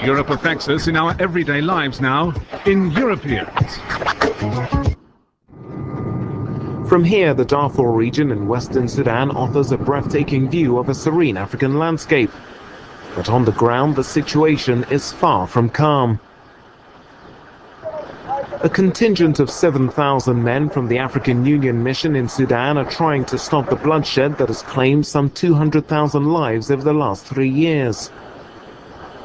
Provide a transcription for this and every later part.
Europe affects us in our everyday lives now in Europeans. From here, the Darfur region in western Sudan offers a breathtaking view of a serene African landscape. But on the ground, the situation is far from calm. A contingent of 7,000 men from the African Union mission in Sudan are trying to stop the bloodshed that has claimed some 200,000 lives over the last 3 years.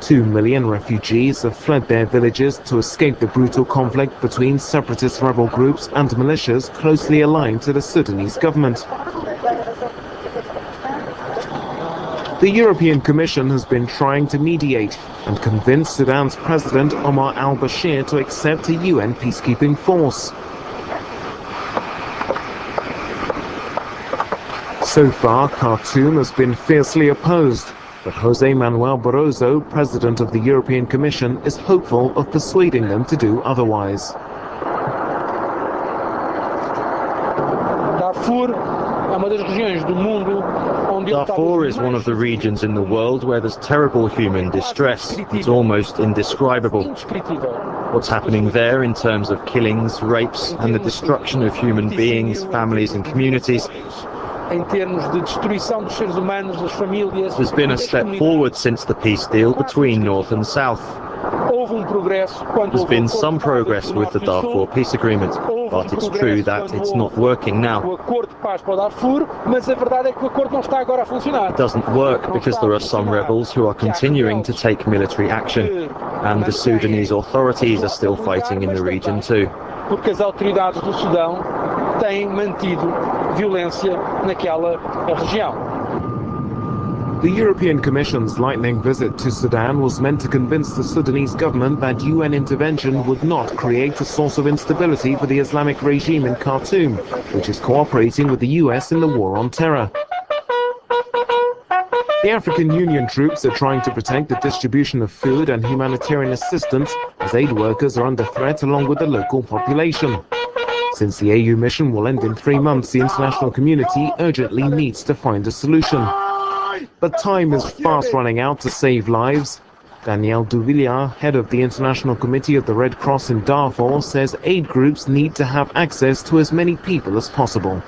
2 million refugees have fled their villages to escape the brutal conflict between separatist rebel groups and militias closely aligned to the Sudanese government. The European Commission has been trying to mediate and convince Sudan's President Omar al-Bashir to accept a UN peacekeeping force. So far, Khartoum has been fiercely opposed, but José Manuel Barroso, President of the European Commission, is hopeful of persuading them to do otherwise. Darfur is one of the regions in the world where there's terrible human distress. It's almost indescribable. What's happening there in terms of killings, rapes, and the destruction of human beings, families and communities. There's been a step forward since the peace deal between North and South. There's been some progress with the Darfur peace agreement, but it's true that it's not working now. It doesn't work because there are some rebels who are continuing to take military action, and the Sudanese authorities are still fighting in the region too. The European Commission's lightning visit to Sudan was meant to convince the Sudanese government that UN intervention would not create a source of instability for the Islamic regime in Khartoum, which is cooperating with the US in the war on terror. The African Union troops are trying to protect the distribution of food and humanitarian assistance as aid workers are under threat along with the local population. Since the AU mission will end in 3 months, the international community urgently needs to find a solution. But time is fast running out to save lives. Daniel Duvillier, head of the International Committee of the Red Cross in Darfur, says aid groups need to have access to as many people as possible.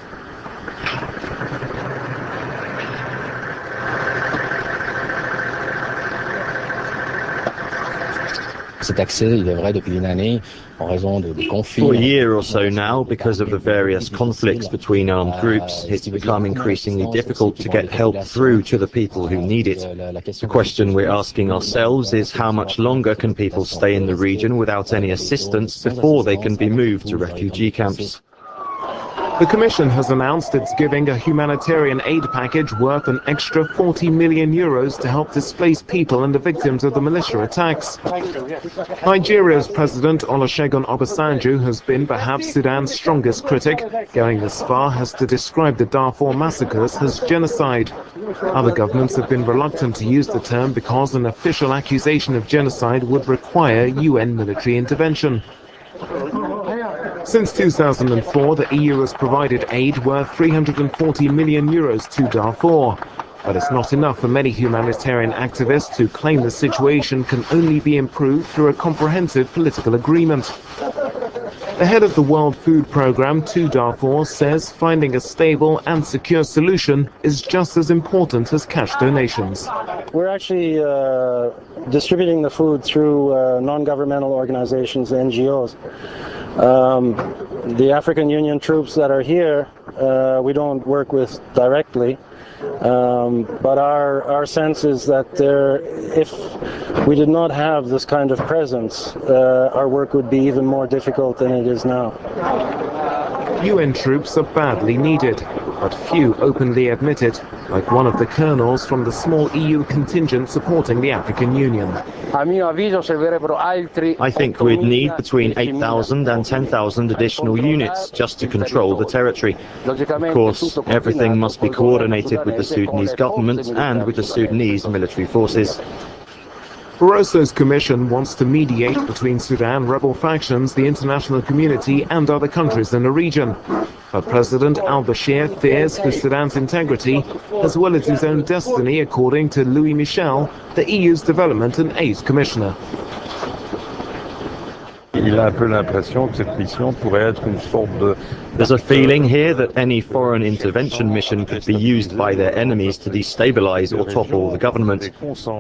For a year or so now, because of the various conflicts between armed groups, it's become increasingly difficult to get help through to the people who need it. The question we're asking ourselves is how much longer can people stay in the region without any assistance before they can be moved to refugee camps? The Commission has announced it's giving a humanitarian aid package worth an extra 40 million euros to help displaced people and the victims of the militia attacks. Nigeria's President Olusegun Obasanjo has been perhaps Sudan's strongest critic, going as far as to describe the Darfur massacres as genocide. Other governments have been reluctant to use the term because an official accusation of genocide would require UN military intervention. Since 2004, the EU has provided aid worth 340 million euros to Darfur. But it's not enough for many humanitarian activists who claim the situation can only be improved through a comprehensive political agreement. The head of the World Food Programme to Darfur says finding a stable and secure solution is just as important as cash donations. We're actually distributing the food through non-governmental organizations, NGOs. The African Union troops that are here, we don't work with directly, but our sense is that if we did not have this kind of presence, our work would be even more difficult than it is now. UN troops are badly needed, but few openly admit it, like one of the colonels from the small EU contingent supporting the African Union. I think we'd need between 8,000 and 10,000 additional units just to control the territory. Of course, everything must be coordinated with the Sudanese government and with the Sudanese military forces. Barroso's commission wants to mediate between Sudan rebel factions, the international community and other countries in the region. But President al-Bashir fears for Sudan's integrity as well as his own destiny, according to Louis Michel, the EU's Development and Aid Commissioner. There's a feeling here that any foreign intervention mission could be used by their enemies to destabilize or topple the government.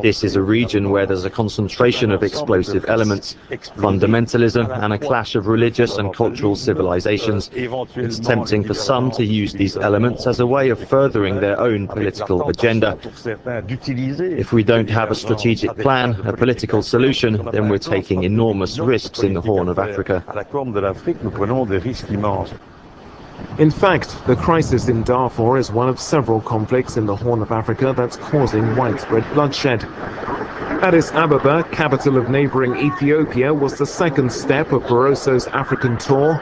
This is a region where there's a concentration of explosive elements, fundamentalism and a clash of religious and cultural civilizations. It's tempting for some to use these elements as a way of furthering their own political agenda. If we don't have a strategic plan, a political solution, then we're taking enormous risks in the Horn of Africa. In fact, the crisis in Darfur is one of several conflicts in the Horn of Africa that's causing widespread bloodshed. Addis Ababa, capital of neighboring Ethiopia, was the second step of Barroso's African tour.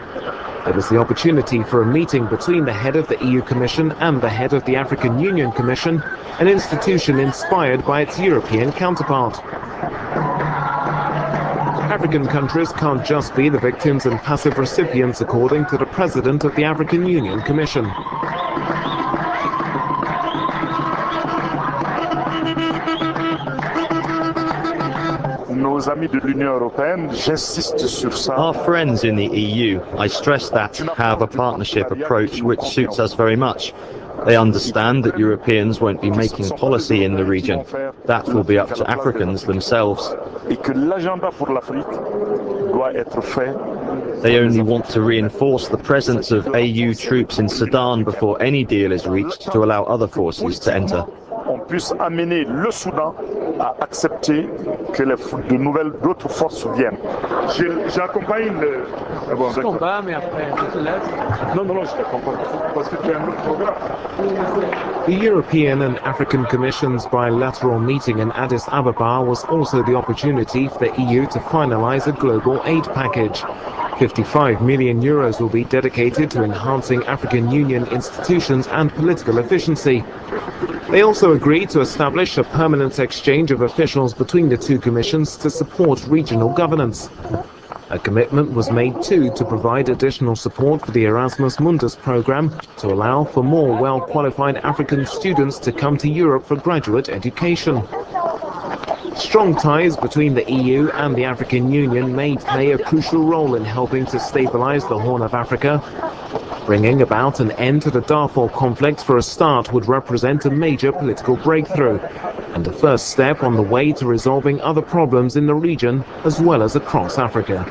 It was the opportunity for a meeting between the head of the EU Commission and the head of the African Union Commission, an institution inspired by its European counterpart. African countries can't just be the victims and passive recipients, according to the president of the African Union Commission. Our friends in the EU, I stress that, have a partnership approach which suits us very much. They understand that Europeans won't be making policy in the region. That will be up to Africans themselves. They only want to reinforce the presence of AU troops in Sudan before any deal is reached to allow other forces to enter. Puisse amener le Soudan à accepter que d'autres forces viennent. J'accompagne le... Je combat, mais après, je te laisse. Non, je t'accompagne, parce que tu as un autre programme. The European and African Commission's bilateral meeting in Addis Ababa was also the opportunity for the EU to finalize a global aid package. 55 million euros will be dedicated to enhancing African Union institutions and political efficiency. They also agreed to establish a permanent exchange of officials between the two commissions to support regional governance. A commitment was made too to provide additional support for the Erasmus Mundus program to allow for more well-qualified African students to come to Europe for graduate education. Strong ties between the EU and the African Union may play a crucial role in helping to stabilize the Horn of Africa. Bringing about an end to the Darfur conflict for a start would represent a major political breakthrough and a first step on the way to resolving other problems in the region as well as across Africa.